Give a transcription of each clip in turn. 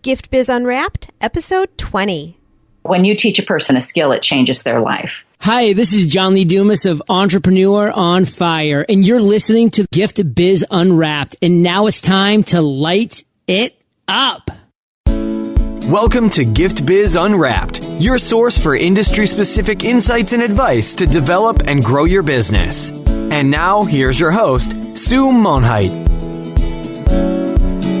Gift Biz Unwrapped, episode 20. When you teach a person a skill, it changes their life. Hi, this is John Lee Dumas of Entrepreneur on Fire, and you're listening to Gift Biz Unwrapped, and now it's time to light it up. Welcome to Gift Biz Unwrapped, your source for industry-specific insights and advice to develop and grow your business. And now, here's your host, Sue Monheit.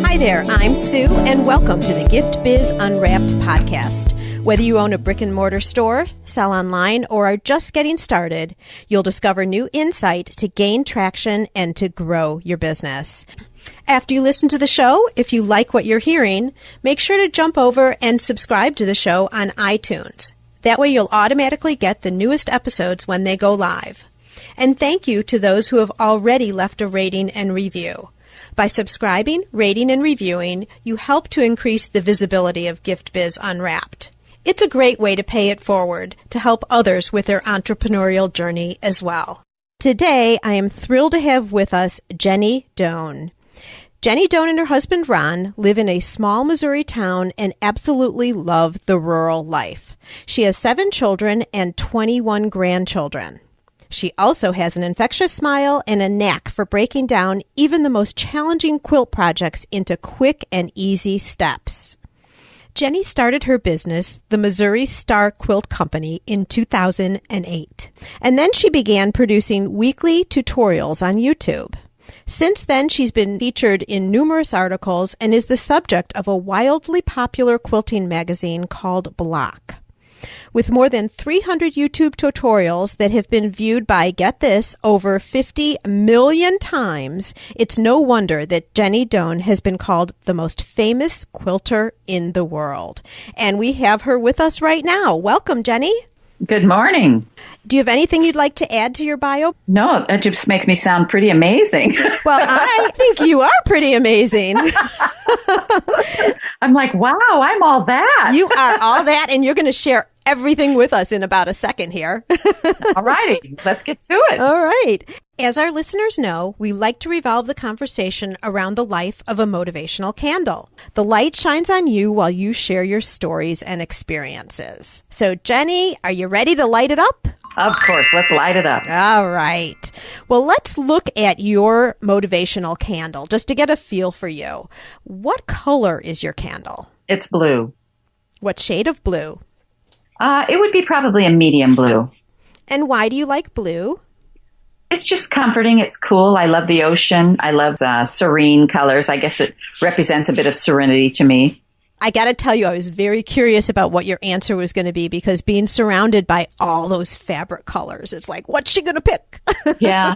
Hi there, I'm Sue, and welcome to the Gift Biz Unwrapped podcast. Whether you own a brick-and-mortar store, sell online, or are just getting started, you'll discover new insight to gain traction and to grow your business. After you listen to the show, if you like what you're hearing, make sure to jump over and subscribe to the show on iTunes. That way you'll automatically get the newest episodes when they go live. And thank you to those who have already left a rating and review. By subscribing, rating, and reviewing, you help to increase the visibility of Gift Biz Unwrapped. It's a great way to pay it forward to help others with their entrepreneurial journey as well. Today, I am thrilled to have with us Jenny Doan. Jenny Doan and her husband Ron live in a small Missouri town and absolutely love the rural life. She has 7 children and 21 grandchildren. She also has an infectious smile and a knack for breaking down even the most challenging quilt projects into quick and easy steps. Jenny started her business, the Missouri Star Quilt Co, in 2008, and then she began producing weekly tutorials on YouTube. Since then, she's been featured in numerous articles and is the subject of a wildly popular quilting magazine called Block. With more than 300 YouTube tutorials that have been viewed by, get this, over 50 million times, it's no wonder that Jenny Doan has been called the most famous quilter in the world. And we have her with us right now. Welcome, Jenny. Good morning. Do you have anything you'd like to add to your bio? No, it just makes me sound pretty amazing. Well, I think you are pretty amazing. I'm like, wow, I'm all that. You are all that, and you're going to share everything with us in about a second here. All righty, let's get to it. All right. As our listeners know, we like to revolve the conversation around the life of a motivational candle. The light shines on you while you share your stories and experiences. So, Jenny, are you ready to light it up? Of course, let's light it up. All right. Well, let's look at your motivational candle just to get a feel for you. What color is your candle? It's blue. What shade of blue? It would be probably a medium blue. And why do you like blue? It's just comforting. It's cool. I love the ocean. I love serene colors. I guess it represents a bit of serenity to me. I got to tell you, I was very curious about what your answer was going to be because being surrounded by all those fabric colors, it's like, what's she going to pick? Yeah.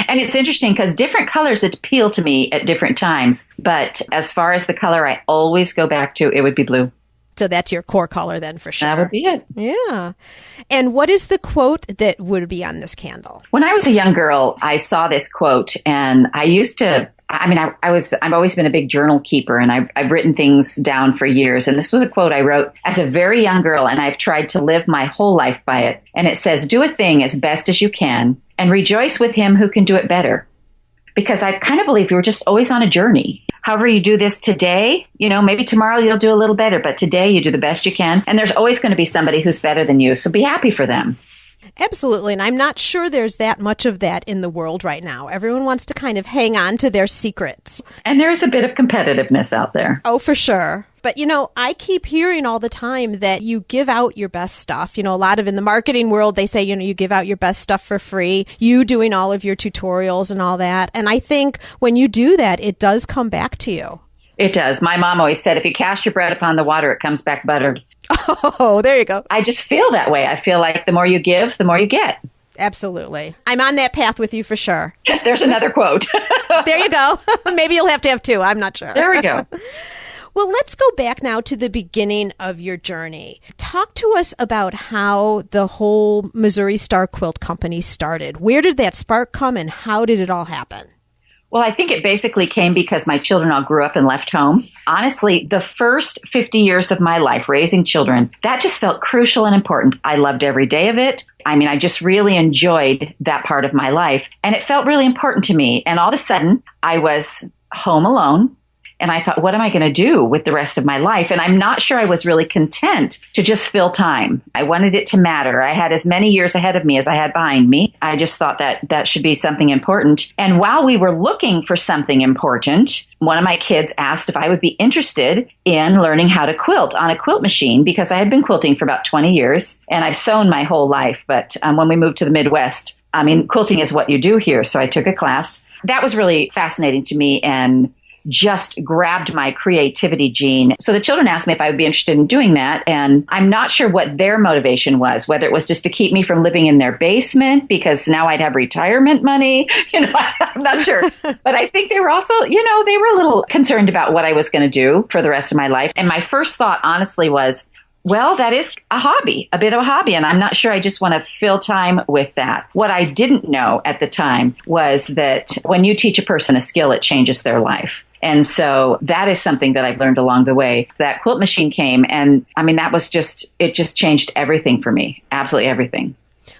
And it's interesting because different colors appeal to me at different times. But as far as the color I always go back to, it would be blue. So that's your core color then for sure. That would be it. Yeah. And what is the quote that would be on this candle? When I was a young girl, I saw this quote and I used to, I've always been a big journal keeper and I've written things down for years. And this was a quote I wrote as a very young girl and I've tried to live my whole life by it. And it says, do a thing as best as you can and rejoice with him who can do it better. Because I kind of believe you're just always on a journey. However you do this today, maybe tomorrow you'll do a little better, but today you do the best you can. And there's always going to be somebody who's better than you. So be happy for them. Absolutely. And I'm not sure there's that much of that in the world right now. Everyone wants to kind of hang on to their secrets. And there's a bit of competitiveness out there. Oh, for sure. But, I keep hearing all the time that you give out your best stuff. A lot of in the marketing world, they say, you give out your best stuff for free. You doing all of your tutorials and all that. And I think when you do that, it does come back to you. It does. My mom always said, if you cast your bread upon the water, it comes back buttered. Oh, there you go. I just feel that way. I feel like the more you give, the more you get. Absolutely. I'm on that path with you for sure. There's another quote. There you go. Maybe you'll have to have 2. I'm not sure. There we go. Well, let's go back now to the beginning of your journey. Talk to us about how the whole Missouri Star Quilt Company started. Where did that spark come and how did it all happen? Well, I think it basically came because my children all grew up and left home. Honestly, the first 50 years of my life raising children, that just felt crucial and important. I loved every day of it. I just really enjoyed that part of my life and it felt really important to me. And all of a sudden I was home alone And I thought, what am I going to do with the rest of my life? And I'm not sure I was really content to just fill time. I wanted it to matter. I had as many years ahead of me as I had behind me. I just thought that that should be something important. And while we were looking for something important, one of my kids asked if I would be interested in learning how to quilt on a quilt machine, because I had been quilting for about 20 years and I've sewn my whole life. But when we moved to the Midwest, quilting is what you do here. So I took a class. That was really fascinating to me and just grabbed my creativity gene. So the children asked me if I would be interested in doing that. And I'm not sure what their motivation was, whether it was just to keep me from living in their basement because now I'd have retirement money. I'm not sure. But I think they were also, they were a little concerned about what I was going to do for the rest of my life. And my first thought, honestly, was, well, that is a hobby, a bit of a hobby, and I'm not sure I just want to fill time with that. What I didn't know at the time was that when you teach a person a skill, it changes their life. And so that is something that I've learned along the way. That quilt machine came, and it just changed everything for me, absolutely everything.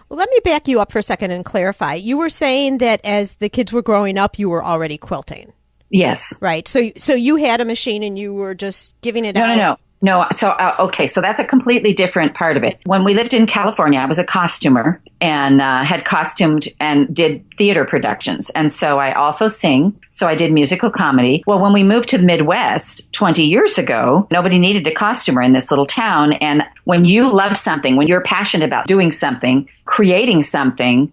Well, let me back you up for a second and clarify. You were saying that as the kids were growing up, you were already quilting. Yes. Right. So you had a machine and you were just giving it out. No. So, so that's a completely different part of it. When we lived in California, I was a costumer and had costumed and did theater productions. And so I also sing. So I did musical comedy. Well, when we moved to the Midwest 20 years ago, nobody needed a costumer in this little town. And when you love something, when you're passionate about doing something, creating something,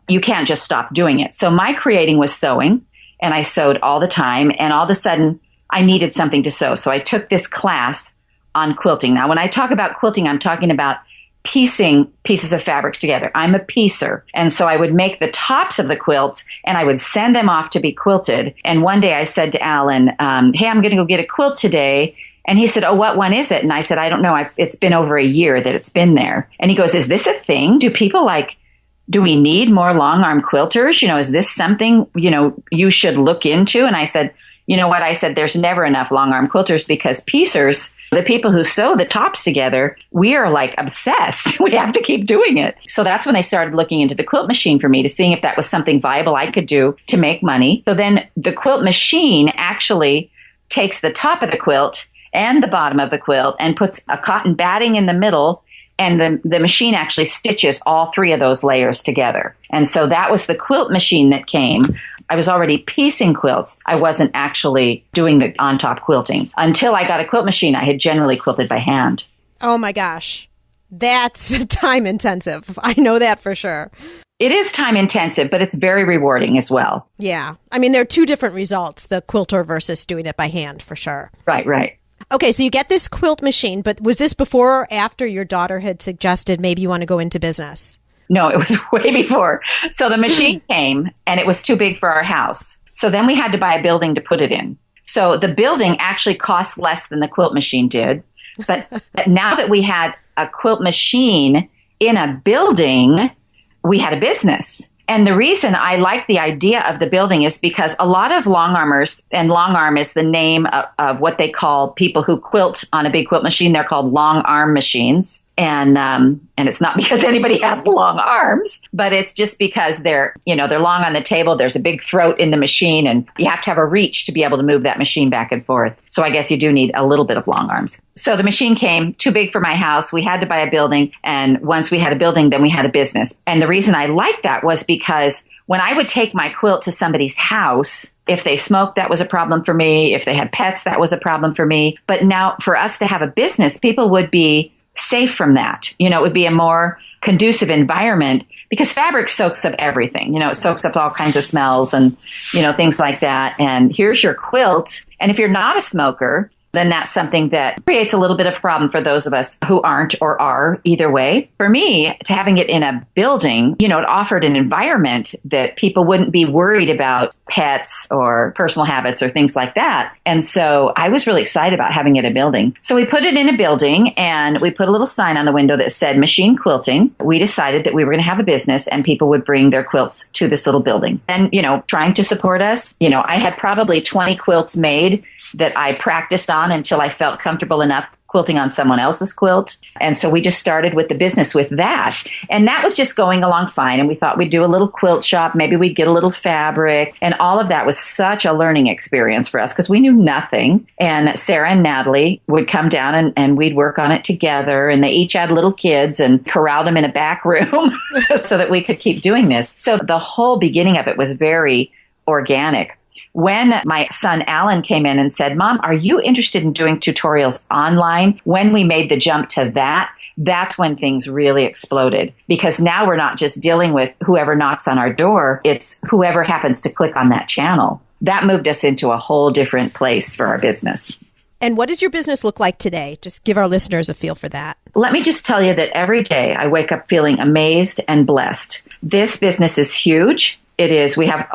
you can't just stop doing it. So my creating was sewing, and I sewed all the time. And all of a sudden, I needed something to sew. So I took this class on quilting. Now, when I talk about quilting, I'm talking about piecing pieces of fabrics together. I'm a piecer. And so I would make the tops of the quilts and I would send them off to be quilted. And one day I said to Alan, hey, I'm going to go get a quilt today. And he said, oh, what one is it? And I said, I don't know. It's been over a year that it's been there. And he goes, is this a thing? Do we need more long arm quilters? Is this something, you should look into? And I said, you know what? I said, there's never enough long arm quilters because piecers, the people who sew the tops together, we are like obsessed. We have to keep doing it. So that's when I started looking into the quilt machine for me to see if that was something viable I could do to make money. So then the quilt machine actually takes the top of the quilt and the bottom of the quilt and puts a cotton batting in the middle. And the machine actually stitches all three of those layers together. And so that was the quilt machine that came. I was already piecing quilts. I wasn't actually doing the on-top quilting. Until I got a quilt machine, I had generally quilted by hand. Oh my gosh. That's time intensive. I know that for sure. It is time intensive, but it's very rewarding as well. Yeah. There are two different results, the quilter versus doing it by hand, for sure. Right. Okay, so you get this quilt machine, but was this before or after your daughter had suggested maybe you want to go into business? No, it was way before. So the machine came and it was too big for our house. So then we had to buy a building to put it in. So the building actually cost less than the quilt machine did. But now that we had a quilt machine in a building, we had a business. And the reason I like the idea of the building is because a lot of long armers, and long arm is the name of what they call people who quilt on a big quilt machine. They're called long arm machines. And it's not because anybody has long arms, but it's just because they're long on the table. There's a big throat in the machine and you have to have a reach to be able to move that machine back and forth. So I guess you do need a little bit of long arms. So the machine came too big for my house. We had to buy a building. And once we had a building, then we had a business. And the reason I liked that was because when I would take my quilt to somebody's house, if they smoked, that was a problem for me. If they had pets, that was a problem for me. But now for us to have a business, people would be safe from that. It would be a more conducive environment because fabric soaks up everything. It soaks up all kinds of smells and, things like that. And here's your quilt. And if you're not a smoker, then that's something that creates a little bit of a problem for those of us who aren't or are either way. For me, to having it in a building, it offered an environment that people wouldn't be worried about pets or personal habits or things like that. And so I was really excited about having it in a building. So we put it in a building and we put a little sign on the window that said machine quilting. We decided that we were going to have a business and people would bring their quilts to this little building. And, trying to support us, I had probably 20 quilts made that I practiced on until I felt comfortable enough quilting on someone else's quilt. And so we just started with the business with that. And that was just going along fine. And we thought we'd do a little quilt shop. Maybe we'd get a little fabric. And all of that was such a learning experience for us because we knew nothing. And Sarah and Natalie would come down and we'd work on it together. And they each had little kids and corralled them in a back room so that we could keep doing this. So the whole beginning of it was very organic. When my son Alan came in and said, Mom, are you interested in doing tutorials online? When we made the jump to that, that's when things really exploded. Because now we're not just dealing with whoever knocks on our door, it's whoever happens to click on that channel. That moved us into a whole different place for our business. And what does your business look like today? Just give our listeners a feel for that. Let me just tell you that every day I wake up feeling amazed and blessed. This business is huge. It is. We have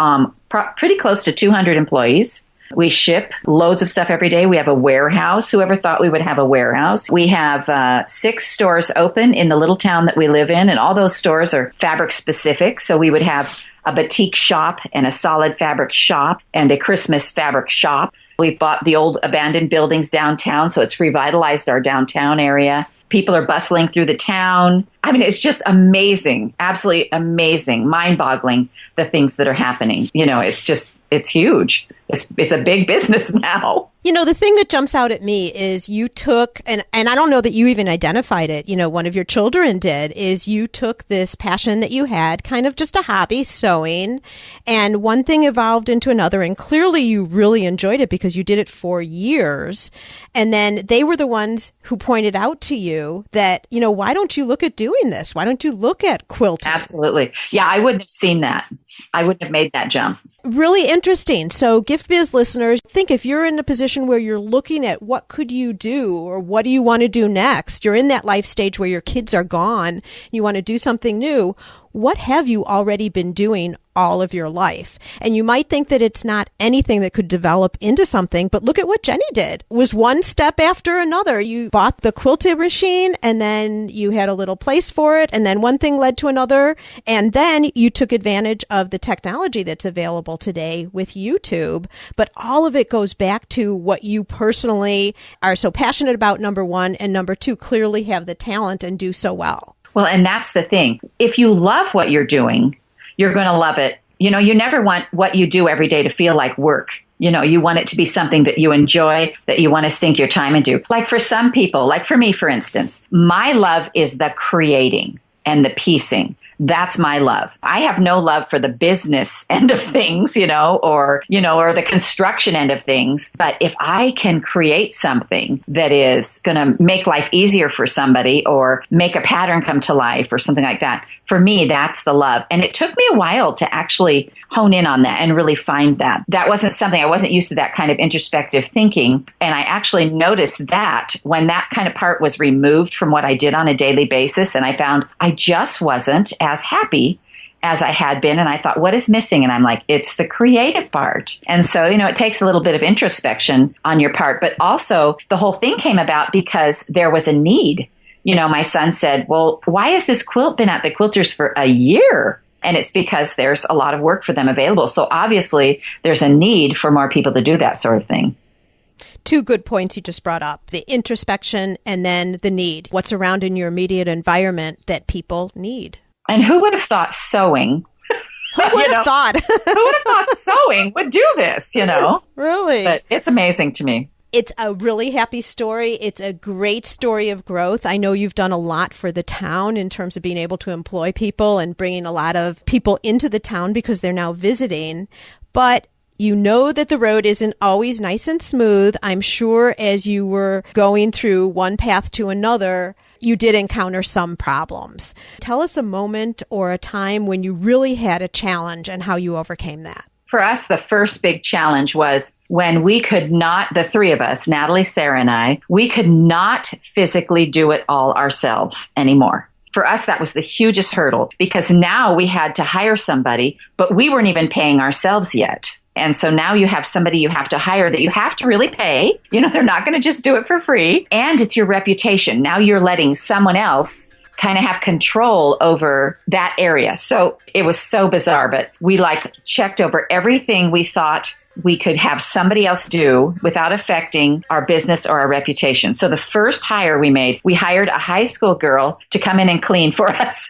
pretty close to 200 employees. We ship loads of stuff every day. We have a warehouse. Whoever thought we would have a warehouse? We have 6 stores open in the little town that we live in, and all those stores are fabric specific. So we would have a batik shop and a solid fabric shop and a Christmas fabric shop. We've bought the old abandoned buildings downtown, so it's revitalized our downtown area. People are bustling through the town. I mean, it's just amazing, absolutely amazing, mind-boggling, the things that are happening. You know, it's huge. It's a big business now. You know, the thing that jumps out at me is you took, and I don't know that you even identified it, you know, one of your children did, is you took this passion that you had, kind of just a hobby, sewing, and one thing evolved into another, and clearly you really enjoyed it because you did it for years, and then they were the ones who pointed out to you that, you know, why don't you look at doing this? Why don't you look at quilting? Absolutely. Yeah, I wouldn't have seen that. I wouldn't have made that jump. Really interesting. So Gift Biz listeners, think if you're in a position where you're looking at what could you do or what do you want to do next, you're in that life stage where your kids are gone, you want to do something new, what have you already been doing all of your life? And you might think that it's not anything that could develop into something, but look at what Jenny did. It was one step after another. You bought the quilting machine and then you had a little place for it. And then one thing led to another. And then you took advantage of the technology that's available today with YouTube. But all of it goes back to what you personally are so passionate about, number one, and number two, clearly have the talent and do so well. Well, and that's the thing. If you love what you're doing, you're going to love it. You know, you never want what you do every day to feel like work. You know, you want it to be something that you enjoy, that you want to sink your time into. Like for some people, like for me, for instance, my love is the creating and the piecing. That's my love. I have no love for the business end of things, or the construction end of things. But if I can create something that is going to make life easier for somebody or make a pattern come to life or something like that, for me, that's the love. And it took me a while to actually hone in on that and really find that. That wasn't something, I wasn't used to that kind of introspective thinking. And I actually noticed that when that kind of part was removed from what I did on a daily basis, and I found I just wasn't as happy as I had been. And I thought, what is missing? And I'm like, it's the creative part. And so, it takes a little bit of introspection on your part. But also the whole thing came about because there was a need. My son said, well, why has this quilt been at the quilters for a year? And it's because there's a lot of work for them available. So obviously there's a need for more people to do that sort of thing. Two good points you just brought up, the introspection and then the need. What's around in your immediate environment that people need? And who would have thought sewing? Who would have thought? Who would have thought sewing would do this, Really? But it's amazing to me. It's a really happy story. It's a great story of growth. I know you've done a lot for the town in terms of being able to employ people and bringing a lot of people into the town because they're now visiting. But you know that the road isn't always nice and smooth. I'm sure as you were going through one path to another, you did encounter some problems. Tell us a moment or a time when you really had a challenge and how you overcame that. For us, the first big challenge was when we could not, the three of us, Natalie, Sarah, and I, we could not physically do it all ourselves anymore. For us, that was the hugest hurdle because now we had to hire somebody, but we weren't even paying ourselves yet. And so now you have somebody you have to hire that you have to really pay. They're not going to just do it for free. And it's your reputation. Now you're letting someone else kind of have control over that area. So it was so bizarre, but we checked over everything we thought we could have somebody else do without affecting our business or our reputation. So the first hire we made, we hired a high school girl to come in and clean for us.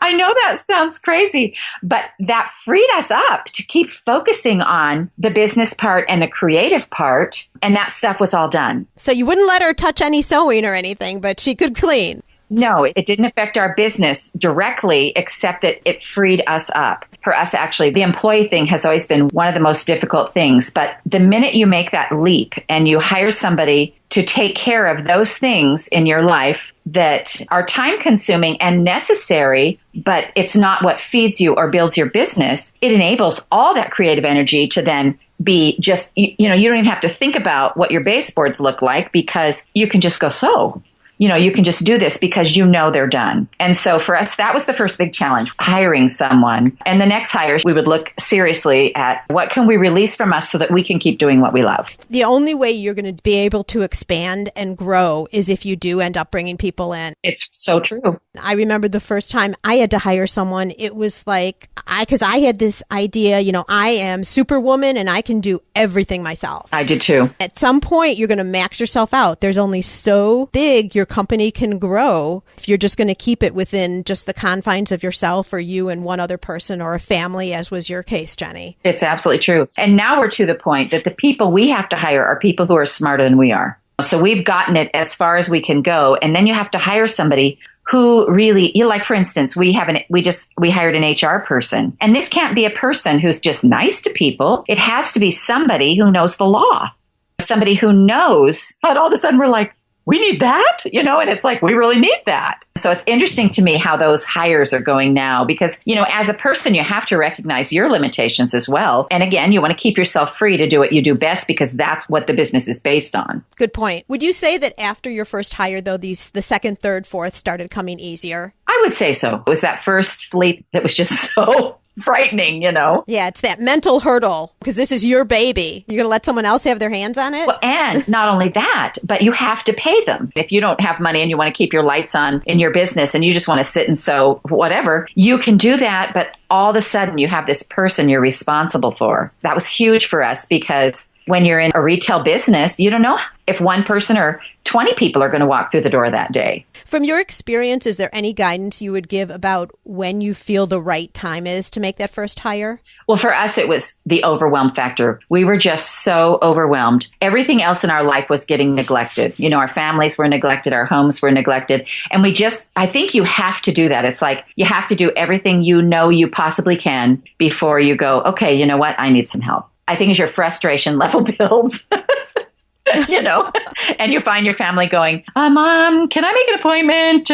I know that sounds crazy, but that freed us up to keep focusing on the business part and the creative part. And that stuff was all done. So you wouldn't let her touch any sewing or anything, but she could clean. No, it didn't affect our business directly, except that it freed us up. For us, actually, the employee thing has always been one of the most difficult things. But the minute you make that leap and you hire somebody to take care of those things in your life that are time consuming and necessary, but it's not what feeds you or builds your business, it enables all that creative energy to then be just, you don't even have to think about what your baseboards look like because you can just go sew. You can just do this because they're done. And so for us, that was the first big challenge, hiring someone. And the next hires, we would look seriously at what can we release from us so that we can keep doing what we love. The only way you're going to be able to expand and grow is if you do end up bringing people in. It's so true. I remember the first time I had to hire someone, it was like, because I had this idea, I am Superwoman and I can do everything myself. I did too. At some point, you're going to max yourself out. There's only so big your company can grow if you're just going to keep it within just the confines of yourself or you and one other person or a family, as was your case, Jenny. It's absolutely true. And now we're to the point that the people we have to hire are people who are smarter than we are. So we've gotten it as far as we can go. And then you have to hire somebody who really, like, for instance, we hired an HR person. And this can't be a person who's just nice to people. It has to be somebody who knows the law, somebody who knows. And all of a sudden we're like, we need that, and it's like, we really need that. So it's interesting to me how those hires are going now because, as a person, you have to recognize your limitations as well. And again, you want to keep yourself free to do what you do best because that's what the business is based on. Good point. Would you say that after your first hire, though, the second, third, fourth started coming easier? I would say so. It was that first leap that was just so frightening, Yeah, it's that mental hurdle because this is your baby. You're going to let someone else have their hands on it? Well, and not only that, but you have to pay them. If you don't have money and you want to keep your lights on in your business and you just want to sit and sew whatever, you can do that. But all of a sudden you have this person you're responsible for. That was huge for us because when you're in a retail business, you don't know if one person or 20 people are going to walk through the door that day. From your experience, is there any guidance you would give about when you feel the right time is to make that first hire? Well, for us, it was the overwhelm factor. We were just so overwhelmed. Everything else in our life was getting neglected. Our families were neglected, our homes were neglected. And I think you have to do that. It's like you have to do everything you possibly can before you go, okay, you know what? I need some help. I think as your frustration level builds, and you find your family going, Mom, can I make an appointment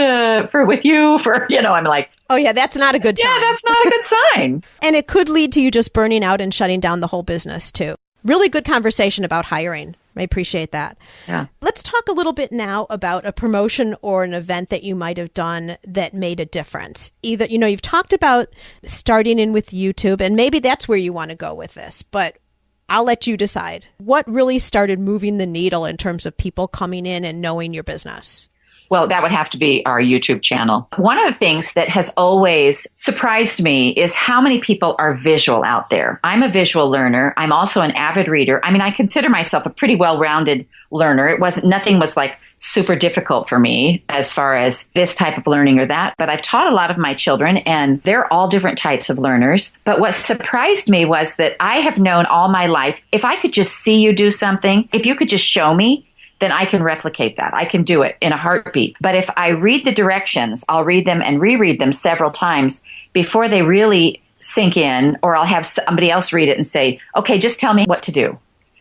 with you for, I'm like, oh yeah, that's not a good sign. Yeah, that's not a good sign. And it could lead to you just burning out and shutting down the whole business too. Really good conversation about hiring. I appreciate that. Yeah. Let's talk a little bit now about a promotion or an event that you might have done that made a difference. Either, you've talked about starting in with YouTube, and maybe that's where you want to go with this, but I'll let you decide. What really started moving the needle in terms of people coming in and knowing your business? Well, that would have to be our YouTube channel. One of the things that has always surprised me is how many people are visual out there. I'm a visual learner. I'm also an avid reader. I consider myself a pretty well-rounded learner. Nothing was like super difficult for me as far as this type of learning or that. But I've taught a lot of my children and they're all different types of learners. But what surprised me was that I have known all my life, if I could just see you do something, if you could just show me, then I can replicate that. I can do it in a heartbeat. But if I read the directions, I'll read them and reread them several times before they really sink in, or I'll have somebody else read it and say, okay, just tell me what to do.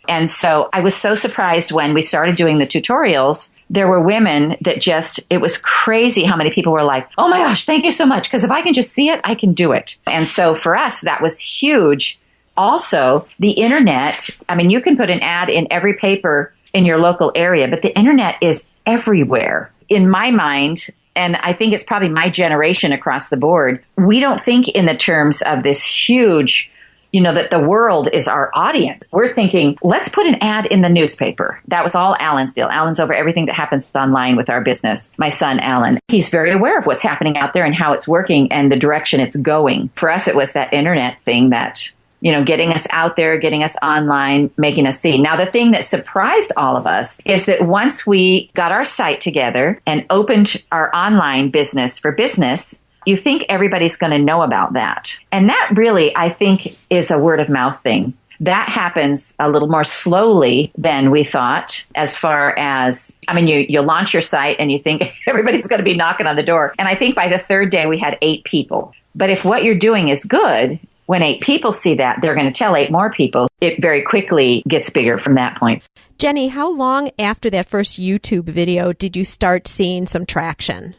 And so I was so surprised when we started doing the tutorials. There were women that it was crazy how many people were like, oh my gosh, thank you so much. Because if I can just see it, I can do it. And so for us, that was huge. Also, the internet, you can put an ad in every paper in your local area, but the internet is everywhere. In my mind, and I think it's probably my generation across the board, we don't think in the terms of this huge, that the world is our audience. We're thinking, let's put an ad in the newspaper. That was all Alan's deal. Alan's over everything that happens online with our business. My son, Alan, he's very aware of what's happening out there and how it's working and the direction it's going. For us, it was that internet thing that getting us out there, getting us online, making us see. Now, the thing that surprised all of us is that once we got our site together and opened our online business for business, you think everybody's going to know about that. And that really, I think, is a word of mouth thing. That happens a little more slowly than we thought as far as, you launch your site and you think everybody's going to be knocking on the door. And I think by the third day we had 8 people. But if what you're doing is good, when 8 people see that, they're going to tell 8 more people. It very quickly gets bigger from that point. Jenny, how long after that first YouTube video did you start seeing some traction?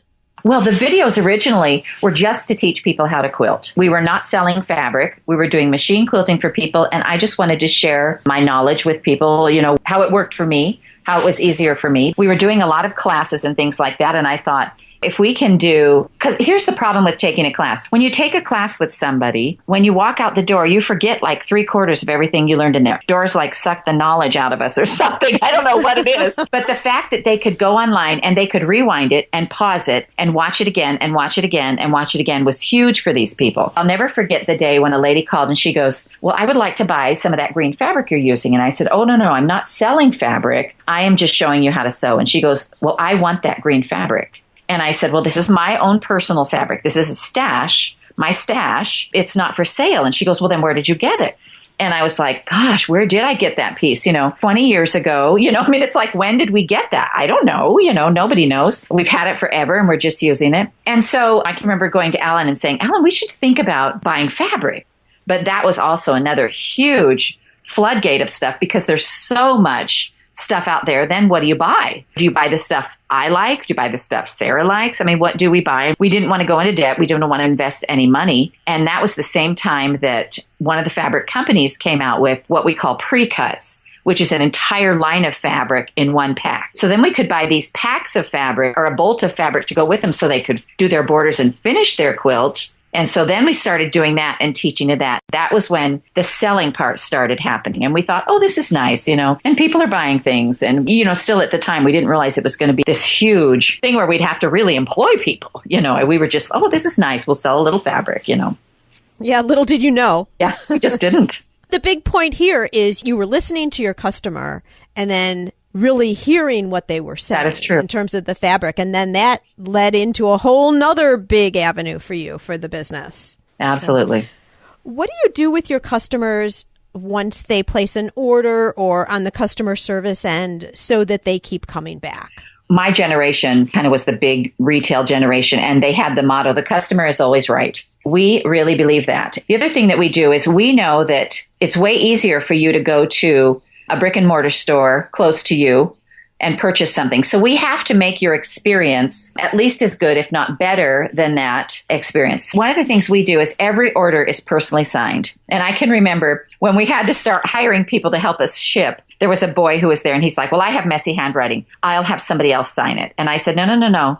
Well, the videos originally were just to teach people how to quilt. We were not selling fabric. We were doing machine quilting for people. And I just wanted to share my knowledge with people, how it worked for me, how it was easier for me. We were doing a lot of classes and things like that. And I thought, if we can because here's the problem with taking a class. When you take a class with somebody, when you walk out the door, you forget like 3/4 of everything you learned in there. Doors like suck the knowledge out of us or something. I don't know what it is. But the fact that they could go online and they could rewind it and pause it and watch it again and watch it again and watch it again was huge for these people. I'll never forget the day when a lady called and she goes, well, I would like to buy some of that green fabric you're using. And I said, oh, no, I'm not selling fabric. I am just showing you how to sew. And she goes, well, I want that green fabric. And I said, well, this is my own personal fabric. This is a stash, my stash. It's not for sale. And she goes, well, then where did you get it? And I was like, gosh, where did I get that piece? 20 years ago, it's like, when did we get that? I don't know. Nobody knows. We've had it forever and we're just using it. And so I can remember going to Alan and saying, Alan, we should think about buying fabric. But that was also another huge floodgate of stuff because there's so much stuff out there. Then what do you buy? Do you buy the stuff I like? Do you buy the stuff Sarah likes? What do we buy? We didn't want to go into debt. We didn't want to invest any money. And that was the same time that one of the fabric companies came out with what we call pre-cuts, which is an entire line of fabric in one pack. So then we could buy these packs of fabric or a bolt of fabric to go with them so they could do their borders and finish their quilt. And so then we started doing that and teaching of that. That was when the selling part started happening. And we thought, oh, this is nice, and people are buying things. And, still at the time, we didn't realize it was going to be this huge thing where we'd have to really employ people, and we were just, oh, this is nice. We'll sell a little fabric, Yeah, little did you know. Yeah, we just didn't. The big point here is you were listening to your customer and then really hearing what they were saying. That is true. In terms of the fabric. And then that led into a whole nother big avenue for you for the business. Absolutely. So, what do you do with your customers once they place an order or on the customer service end so that they keep coming back? My generation kind of was the big retail generation, and they had the motto, the customer is always right. We really believe that. The other thing that we do is we know that it's way easier for you to go to a brick and mortar store close to you and purchase something. So we have to make your experience at least as good, if not better than that experience. One of the things we do is every order is personally signed. And I can remember when we had to start hiring people to help us ship, there was a boy who was there and he's like, well, I have messy handwriting. I'll have somebody else sign it. And I said, no.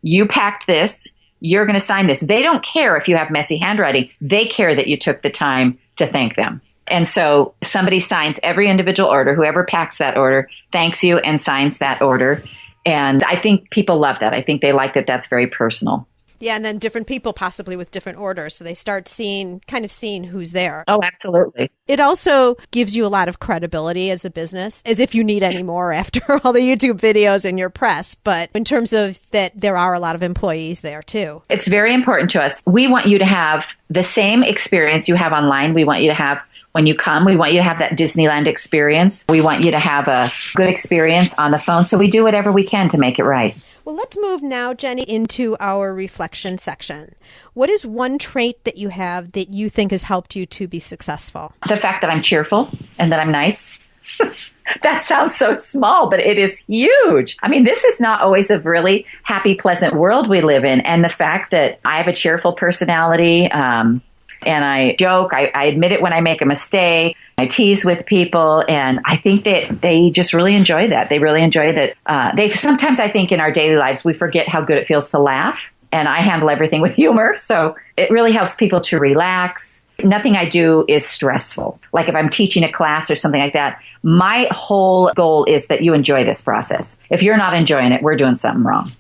You packed this. You're going to sign this. They don't care if you have messy handwriting. They care that you took the time to thank them. And so somebody signs every individual order. Whoever packs that order thanks you and signs that order. And I think people love that. I think they like that that's very personal. Yeah, and then different people possibly with different orders. So they start seeing who's there. Oh, absolutely. It also gives you a lot of credibility as a business, as if you need any more after all the YouTube videos and your press. But in terms of that, there are a lot of employees there too. It's very important to us. We want you to have the same experience you have online. We want you to have when you come. We want you to have that Disneyland experience. We want you to have a good experience on the phone. So we do whatever we can to make it right. Well, let's move now, Jenny, into our reflection section. What is one trait that you have that you think has helped you to be successful? The fact that I'm cheerful and that I'm nice. That sounds so small, but it is huge. I mean, this is not always a really happy, pleasant world we live in. And the fact that I have a cheerful personality, and I joke, I admit it when I make a mistake, I tease with people, and I think that they just really enjoy that. They really enjoy that. Sometimes I think in our daily lives, we forget how good it feels to laugh, and I handle everything with humor. So it really helps people to relax. Nothing I do is stressful. Like if I'm teaching a class or something like that, my whole goal is that you enjoy this process. If you're not enjoying it, we're doing something wrong.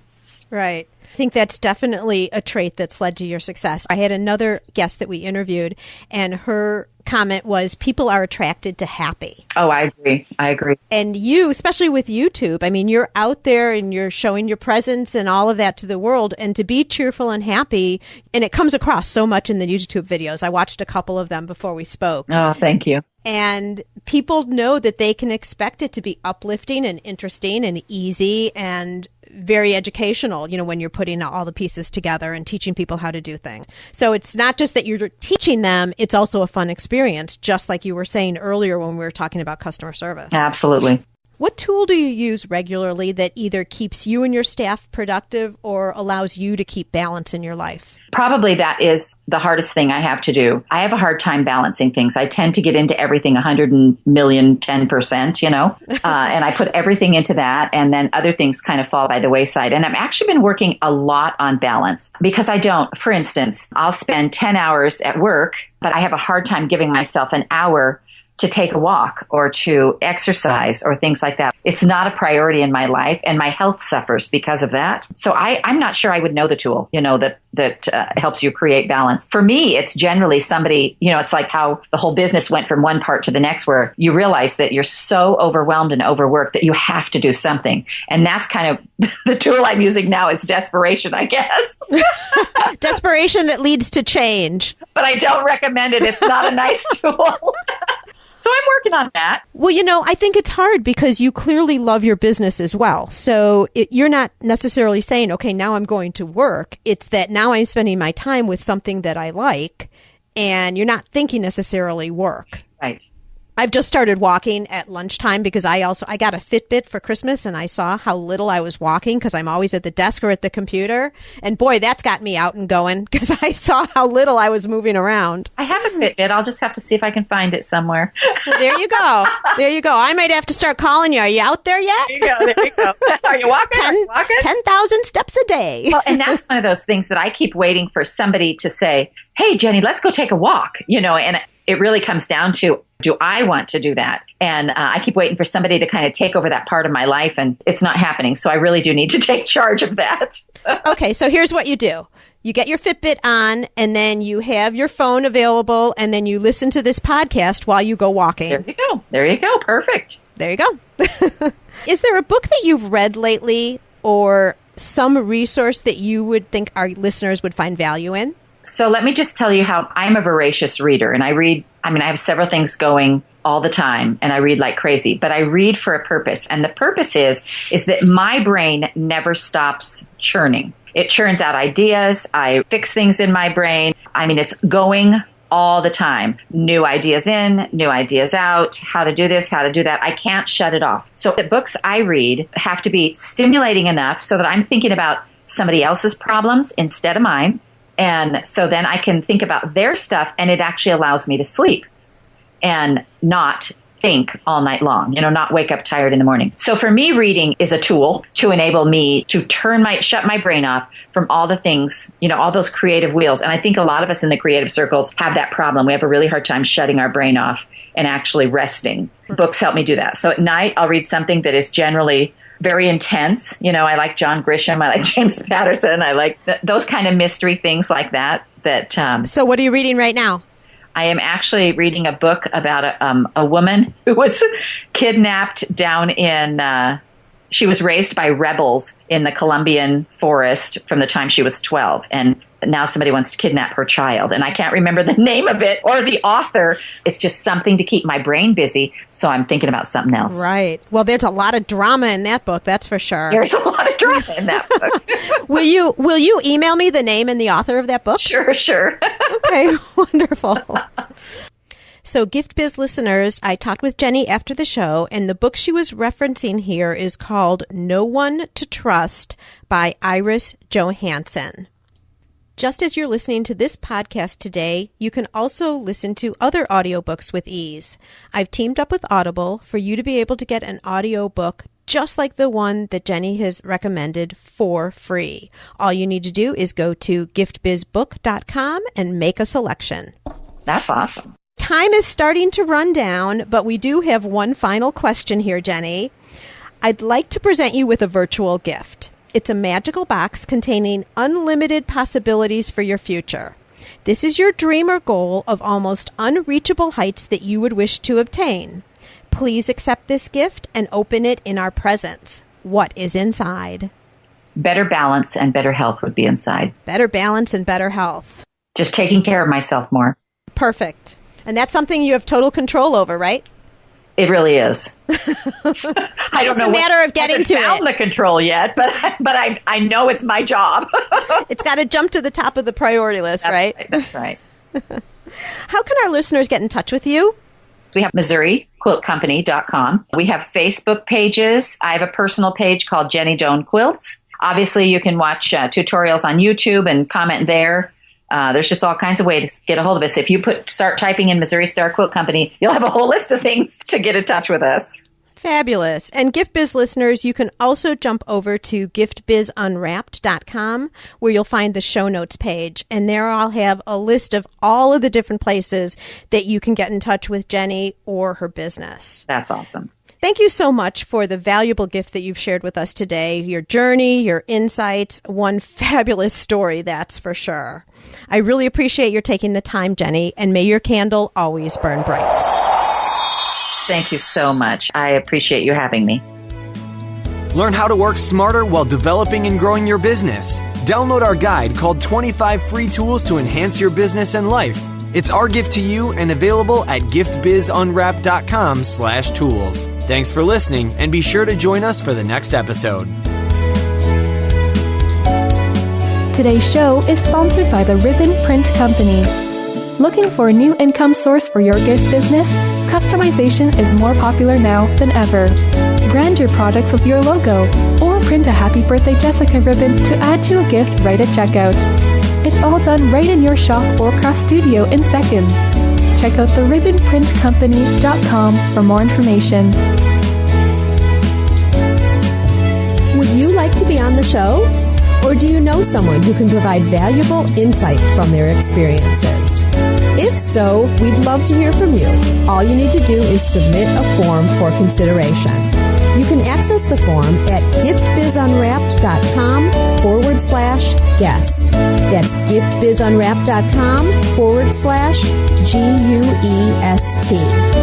Right. I think that's definitely a trait that's led to your success. I had another guest that we interviewed, and her comment was people are attracted to happy. Oh, I agree. And you, especially with YouTube, I mean, you're out there and you're showing your presence and all of that to the world. And to be cheerful and happy, and it comes across so much in the YouTube videos. I watched a couple of them before we spoke. Oh, thank you. And people know that they can expect it to be uplifting and interesting and easy and very educational, when you're putting all the pieces together and teaching people how to do things. So it's not just that you're teaching them, it's also a fun experience, just like you were saying earlier when we were talking about customer service. Absolutely. What tool do you use regularly that either keeps you and your staff productive or allows you to keep balance in your life? Probably that is the hardest thing I have to do. I have a hard time balancing things. I tend to get into everything 10%, and I put everything into that, and then other things kind of fall by the wayside. And I've actually been working a lot on balance because I don't. For instance, I'll spend 10 hours at work, but I have a hard time giving myself an hour to take a walk or to exercise or things like that. It's not a priority in my life, and my health suffers because of that. So I'm not sure I would know the tool, that helps you create balance. For me, it's generally somebody, it's like how the whole business went from one part to the next, where you realize that you're so overwhelmed and overworked that you have to do something. And that's kind of the tool I'm using now is desperation, I guess. Desperation that leads to change. But I don't recommend it. It's not a nice tool. So I'm working on that. Well, I think it's hard because you clearly love your business as well. So you're not necessarily saying, okay, now I'm going to work. It's that now I'm spending my time with something that I like, and you're not thinking necessarily work. Right. I've just started walking at lunchtime because I got a Fitbit for Christmas, and I saw how little I was walking because I'm always at the desk or at the computer. And boy, that's got me out and going because I saw how little I was moving around. I have a Fitbit. I'll just have to see if I can find it somewhere. Well, there you go. There you go. I might have to start calling you. Are you out there yet? There you go. Are you walking? 10,000 steps a day. Well, and that's one of those things that I keep waiting for somebody to say, hey, Jenny, let's go take a walk, and it really comes down to, do I want to do that? And I keep waiting for somebody to kind of take over that part of my life, and it's not happening. So I really do need to take charge of that. Okay, so here's what you do. You get your Fitbit on, and then you have your phone available, and then you listen to this podcast while you go walking. There you go. Perfect. There you go. Is there a book that you've read lately or some resource that you would think our listeners would find value in? So let me just tell you how I'm a voracious reader, and I have several things going all the time, and I read like crazy, but I read for a purpose. And the purpose is that my brain never stops churning. It churns out ideas. I fix things in my brain. It's going all the time. New ideas in, new ideas out, how to do this, how to do that. I can't shut it off. So the books I read have to be stimulating enough so that I'm thinking about somebody else's problems instead of mine. And so then I can think about their stuff, and it actually allows me to sleep and not think all night long, not wake up tired in the morning. So for me, reading is a tool to enable me to shut my brain off from all the things, all those creative wheels. And I think a lot of us in the creative circles have that problem. We have a really hard time shutting our brain off and actually resting. Books help me do that. So at night, I'll read something that is generally very intense. I like John Grisham. I like James Patterson. I like those kind of mystery things like that. So what are you reading right now? I am actually reading a book about a woman who was kidnapped down in, she was raised by rebels in the Colombian forest from the time she was 12. And now somebody wants to kidnap her child. And I can't remember the name of it or the author. It's just something to keep my brain busy. So I'm thinking about something else. Right. Well, there's a lot of drama in that book. That's for sure. There's a lot of drama in that book. Will you email me the name and the author of that book? Sure. Okay. Wonderful. So Gift Biz listeners, I talked with Jenny after the show, and the book she was referencing here is called No One to Trust by Iris Johansson. Just as you're listening to this podcast today, you can also listen to other audiobooks with ease. I've teamed up with Audible for you to be able to get an audiobook just like the one that Jenny has recommended for free. All you need to do is go to giftbizbook.com and make a selection. That's awesome. Time is starting to run down, but we do have one final question here, Jenny. I'd like to present you with a virtual gift. It's a magical box containing unlimited possibilities for your future. This is your dream or goal of almost unreachable heights that you would wish to obtain. Please accept this gift and open it in our presence. What is inside? Better balance and better health would be inside. Better balance and better health. Just taking care of myself more. Perfect. And that's something you have total control over, right? It really is. I don't know. It's a matter of getting to it. I haven't found the control yet, but I know it's my job. It's got to jump to the top of the priority list, right? That's right. How can our listeners get in touch with you? We have MissouriQuiltCompany.com. We have Facebook pages. I have a personal page called Jenny Doan Quilts. Obviously, you can watch tutorials on YouTube and comment there. There's just all kinds of ways to get a hold of us. If you start typing in Missouri Star Quilt Company, you'll have a whole list of things to get in touch with us. Fabulous. And Gift Biz listeners, you can also jump over to giftbizunwrapped.com where you'll find the show notes page. And there I'll have a list of all of the different places that you can get in touch with Jenny or her business. That's awesome. Thank you so much for the valuable gift that you've shared with us today, your journey, your insights, one fabulous story, that's for sure. I really appreciate your taking the time, Jenny, and may your candle always burn bright. Thank you so much. I appreciate you having me. Learn how to work smarter while developing and growing your business. Download our guide called 25 Free Tools to Enhance Your Business and Life. It's our gift to you and available at giftbizunwrapped.com/tools. Thanks for listening, and be sure to join us for the next episode. Today's show is sponsored by the Ribbon Print Company. Looking for a new income source for your gift business? Customization is more popular now than ever. Brand your products with your logo, or print a Happy Birthday Jessica ribbon to add to a gift right at checkout. It's all done right in your shop or craft studio in seconds. Check out theribbonprintcompany.com for more information. Would you like to be on the show? Or do you know someone who can provide valuable insight from their experiences? If so, we'd love to hear from you. All you need to do is submit a form for consideration. You can access the form at giftbizunwrapped.com/guest. That's giftbizunwrapped.com/GUEST.